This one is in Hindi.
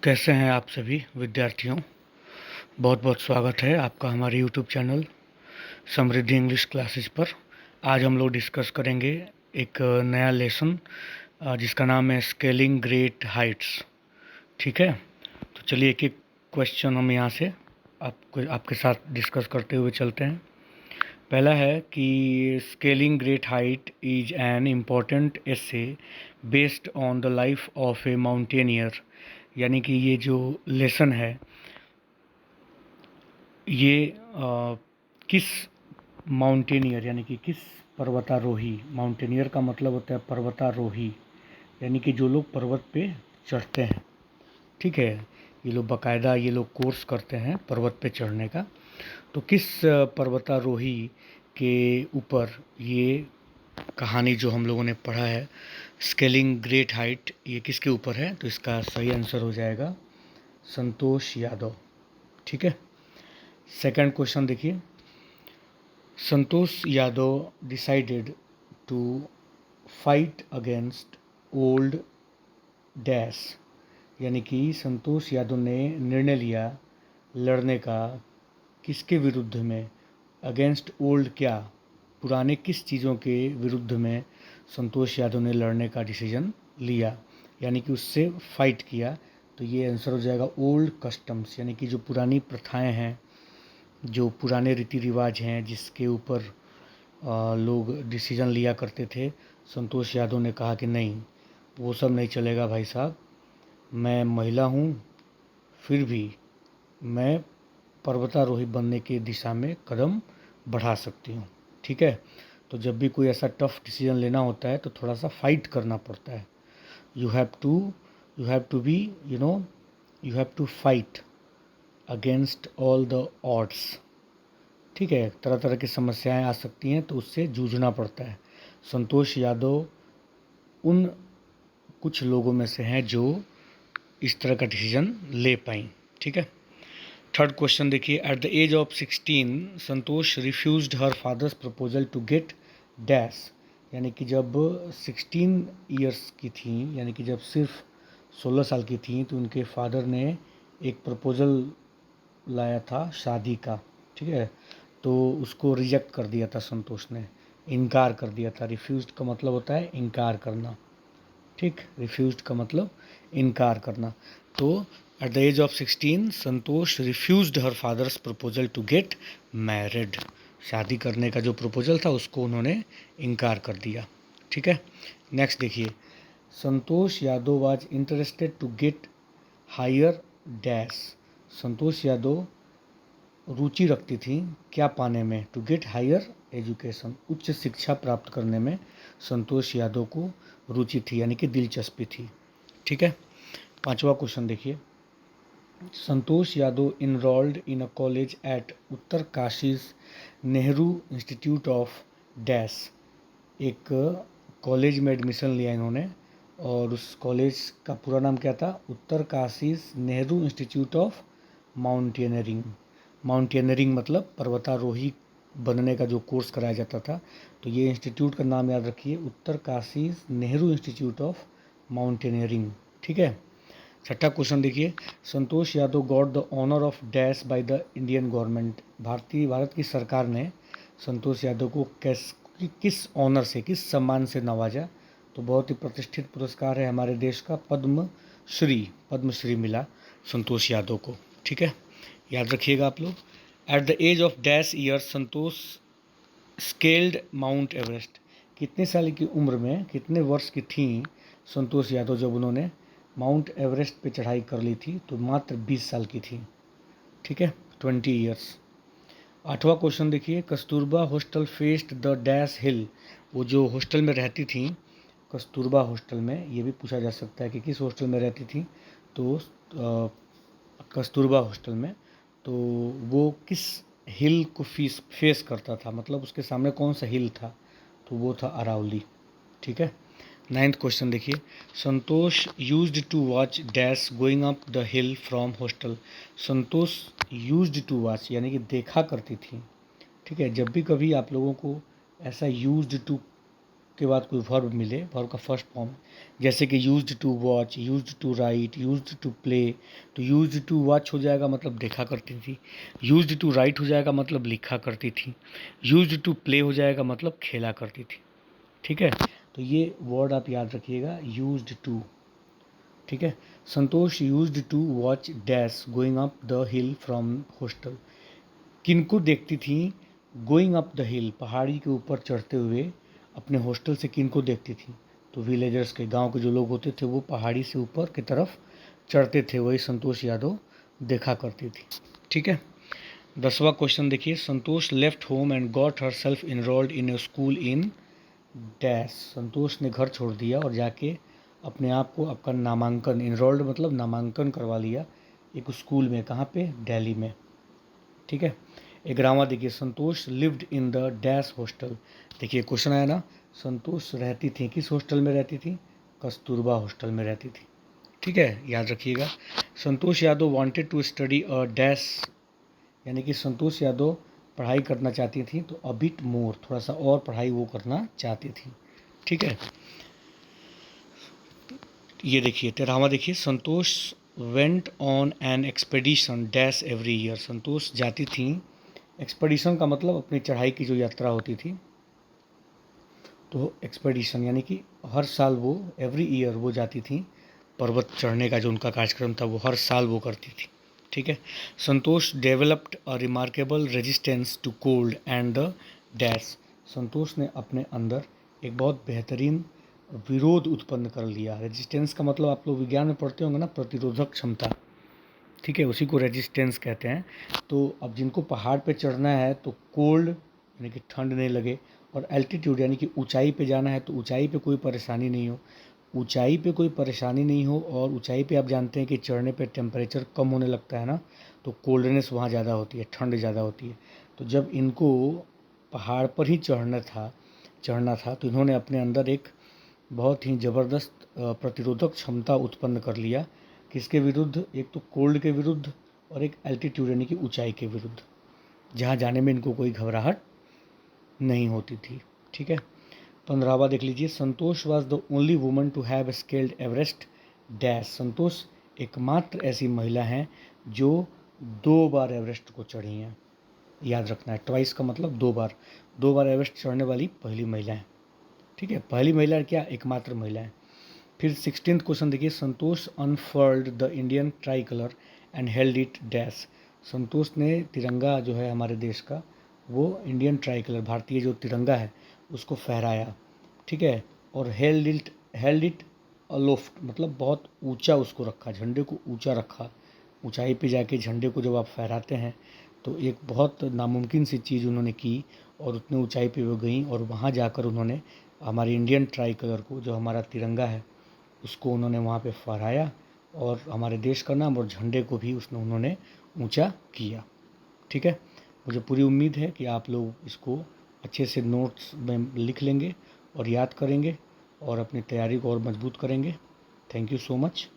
कैसे हैं आप सभी विद्यार्थियों। बहुत बहुत स्वागत है आपका हमारे यूट्यूब चैनल समृद्धि इंग्लिश क्लासेस पर। आज हम लोग डिस्कस करेंगे एक नया लेसन जिसका नाम है स्केलिंग ग्रेट हाइट्स। ठीक है, तो चलिए एक एक क्वेश्चन हम यहाँ से आपके साथ डिस्कस करते हुए चलते हैं। पहला है कि scaling great height is an important essay based on the life of A mountaineer. यानी कि ये जो लेसन है ये किस माउंटेनियर यानी कि किस पर्वतारोही, माउंटेनियर का मतलब होता है पर्वतारोही, यानी कि जो लोग पर्वत पे चढ़ते हैं। ठीक है, ये लोग बाकायदा ये लोग कोर्स करते हैं पर्वत पे चढ़ने का। तो किस पर्वतारोही के ऊपर ये कहानी जो हम लोगों ने पढ़ा है स्केलिंग ग्रेट हाइट, ये किसके ऊपर है? तो इसका सही आंसर हो जाएगा संतोष यादव। ठीक है, सेकंड क्वेश्चन देखिए। Santosh Yadav decided to fight against old dash, यानी कि संतोष यादव ने निर्णय लिया लड़ने का किसके विरुद्ध में? अगेंस्ट ओल्ड क्या, पुराने किस चीज़ों के विरुद्ध में संतोष यादव ने लड़ने का डिसीजन लिया, यानी कि उससे फाइट किया। तो ये आंसर हो जाएगा ओल्ड कस्टम्स, यानी कि जो पुरानी प्रथाएं हैं, जो पुराने रीति रिवाज हैं जिसके ऊपर लोग डिसीजन लिया करते थे। संतोष यादव ने कहा कि नहीं, वो सब नहीं चलेगा भाई साहब, मैं महिला हूँ फिर भी मैं पर्वतारोही बनने की दिशा में कदम बढ़ा सकती हूँ। ठीक है, तो जब भी कोई ऐसा टफ डिसीजन लेना होता है तो थोड़ा सा फाइट करना पड़ता है। You have to be you have to fight against all the odds. ठीक है, तरह तरह की समस्याएं आ सकती हैं तो उससे जूझना पड़ता है। संतोष यादव उन कुछ लोगों में से हैं जो इस तरह का डिसीजन ले पाई। ठीक है, थर्ड क्वेश्चन देखिए। At the age of 16 Santosh refused her father's proposal to get dash, यानी कि जब 16 ईयर्स की थी, यानी कि जब सिर्फ 16 साल की थी, तो उनके फादर ने एक प्रपोजल लाया था शादी का। ठीक है, तो उसको रिजेक्ट कर दिया था संतोष ने, इनकार कर दिया था। रिफ्यूज्ड का मतलब होता है इनकार करना। ठीक, रिफ्यूज्ड का मतलब इनकार करना। तो at the age of 16 Santosh refused her father's proposal to get married, शादी करने का जो प्रपोजल था उसको उन्होंने इनकार कर दिया। ठीक है, नेक्स्ट देखिए। Santosh Yadav was interested to get higher dash, Santosh Yadav रुचि रखती थी क्या पाने में? टू गेट हायर एजुकेशन, उच्च शिक्षा प्राप्त करने में संतोष यादव को रुचि थी, यानी कि दिलचस्पी थी। ठीक है, पांचवा क्वेश्चन देखिए। Santosh Yadav enrolled in a college at Uttarkashi Nehru institute of dash, एक कॉलेज में एडमिशन लिया इन्होंने और उस कॉलेज का पूरा नाम क्या था? Uttarkashi Nehru institute of mountaineering. Mountaineering मतलब पर्वतारोही बनने का जो कोर्स कराया जाता था। तो ये इंस्टीट्यूट का नाम याद रखिए, Uttarkashi Nehru institute of mountaineering. ठीक है, छठा क्वेश्चन देखिए। Santosh Yadav got the honour of dash by the Indian government, Bharat की सरकार ने संतोष यादव को किस ऑनर से, किस सम्मान से नवाजा? तो बहुत ही प्रतिष्ठित पुरस्कार है हमारे देश का, पद्मश्री मिला संतोष यादव को। ठीक है, याद रखिएगा आप लोग। At the age of dash year Santosh scaled Mount Everest, कितने साल की उम्र में, कितने वर्ष की थी संतोष यादव जब उन्होंने माउंट एवरेस्ट पे चढ़ाई कर ली थी? तो मात्र 20 साल की थी। ठीक है, 20 ईयर्स। आठवां क्वेश्चन देखिए। Kasturba hostel faced the dash hill, वो जो हॉस्टल में रहती थी कस्तूरबा हॉस्टल में, ये भी पूछा जा सकता है कि किस हॉस्टल में रहती थी? तो कस्तूरबा हॉस्टल में। तो वो किस हिल को फेस करता था, मतलब उसके सामने कौन सा हिल था? तो वो था अरावली। ठीक है, नाइन्थ क्वेश्चन देखिए। Santosh used to watch dash going up the hill from hostel, Santosh used to watch यानी कि देखा करती थी। ठीक है, जब भी कभी आप लोगों को ऐसा यूज्ड टू के बाद कोई वर्ब मिले, वर्ब का फर्स्ट फॉर्म, जैसे कि used to watch, used to write, used to play. तो यूज्ड टू वॉच हो जाएगा मतलब देखा करती थी, यूज्ड टू राइट हो जाएगा मतलब लिखा करती थी, यूज्ड टू प्ले हो जाएगा मतलब खेला करती थी। ठीक है, तो ये वर्ड आप याद रखिएगा, यूज्ड टू। ठीक है, Santosh used to watch dash going up the hill from hostel. किनको देखती थी? गोइंग अप द हिल, पहाड़ी के ऊपर चढ़ते हुए अपने हॉस्टल से किनको देखती थी? तो विलेजर्स के, गांव के जो लोग होते थे वो पहाड़ी से ऊपर की तरफ चढ़ते थे, वही संतोष यादव देखा करती थी। ठीक है, 10वां क्वेश्चन देखिए, Santosh left home and got herself enrolled in a school in dash. Santosh ने घर छोड़ दिया और जाके अपने आप को आपका नामांकन, इनरोल्ड मतलब नामांकन करवा लिया एक स्कूल में, कहाँ पे? दिल्ली में। ठीक है, 11वां देखिए, Santosh lived in the dash hostel. देखिए क्वेश्चन आया ना, संतोष रहती थी, किस हॉस्टल में रहती थी? कस्तूरबा हॉस्टल में रहती थी। ठीक है, याद रखिएगा। Santosh Yadav wanted to study a dash, यानी कि संतोष यादव पढ़ाई करना चाहती थी, तो अ बिट मोर, थोड़ा सा और पढ़ाई वो करना चाहती थी। ठीक है, ये देखिए 13वां देखिए, Santosh went on an expedition dash every year. Santosh जाती थी, एक्सपेडिशन का मतलब अपनी चढ़ाई की जो यात्रा होती थी, तो एक्सपेडिशन यानी कि हर साल वो, एवरी ईयर वो जाती थी, पर्वत चढ़ने का जो उनका कार्यक्रम था वो हर साल वो करती थी। ठीक है, Santosh developed a remarkable resistance to cold and the dash. Santosh ने अपने अंदर एक बहुत बेहतरीन विरोध उत्पन्न कर लिया। रेजिस्टेंस का मतलब आप लोग विज्ञान में पढ़ते होंगे ना, प्रतिरोधक क्षमता। ठीक है, उसी को रेजिस्टेंस कहते हैं। तो अब जिनको पहाड़ पे चढ़ना है तो कोल्ड यानी कि ठंड नहीं लगे, और एल्टीट्यूड यानी कि ऊंचाई पे जाना है तो ऊंचाई पे कोई परेशानी नहीं हो, ऊंचाई पे कोई परेशानी नहीं हो। और ऊंचाई पे आप जानते हैं कि चढ़ने पे टेम्परेचर कम होने लगता है ना, तो कोल्डनेस वहाँ ज़्यादा होती है, ठंड ज़्यादा होती है। तो जब इनको पहाड़ पर ही चढ़ना था तो इन्होंने अपने अंदर एक बहुत ही ज़बरदस्त प्रतिरोधक क्षमता उत्पन्न कर लिया। किसके विरुद्ध? एक तो कोल्ड के विरुद्ध और एक एल्टीट्यूड यानी कि ऊंचाई के विरुद्ध, जहाँ जाने में इनको कोई घबराहट नहीं होती थी। ठीक है, 15वां देख लीजिए, Santosh was the only woman to have scaled Everest dash. Santosh एकमात्र ऐसी महिला हैं जो 2 बार एवरेस्ट को चढ़ी हैं। याद रखना है, ट्वाइस का मतलब 2 बार, 2 बार एवरेस्ट चढ़ने वाली पहली महिला है। ठीक है, पहली महिला क्या? एकमात्र महिला है। फिर 16वां क्वेश्चन देखिए, Santosh unfurled the Indian tricolour and held it dash. Santosh ने तिरंगा जो है हमारे देश का, वो इंडियन ट्राई कलर, भारतीय जो तिरंगा है उसको फहराया। ठीक है, और हेल्ड इट अलोफ्ट मतलब बहुत ऊंचा उसको रखा, झंडे को ऊंचा रखा। ऊंचाई पे जाके झंडे को जब आप फहराते हैं तो एक बहुत नामुमकिन सी चीज़ उन्होंने की, और उतनी ऊंचाई पे वो गई और वहाँ जाकर उन्होंने हमारे इंडियन ट्राई कलर को, जो हमारा तिरंगा है, उसको उन्होंने वहाँ पे फहराया, और हमारे देश का नाम और झंडे को भी उन्होंने ऊंचा किया। ठीक है, मुझे पूरी उम्मीद है कि आप लोग इसको अच्छे से नोट्स में लिख लेंगे और याद करेंगे और अपनी तैयारी को और मजबूत करेंगे। Thank you so much.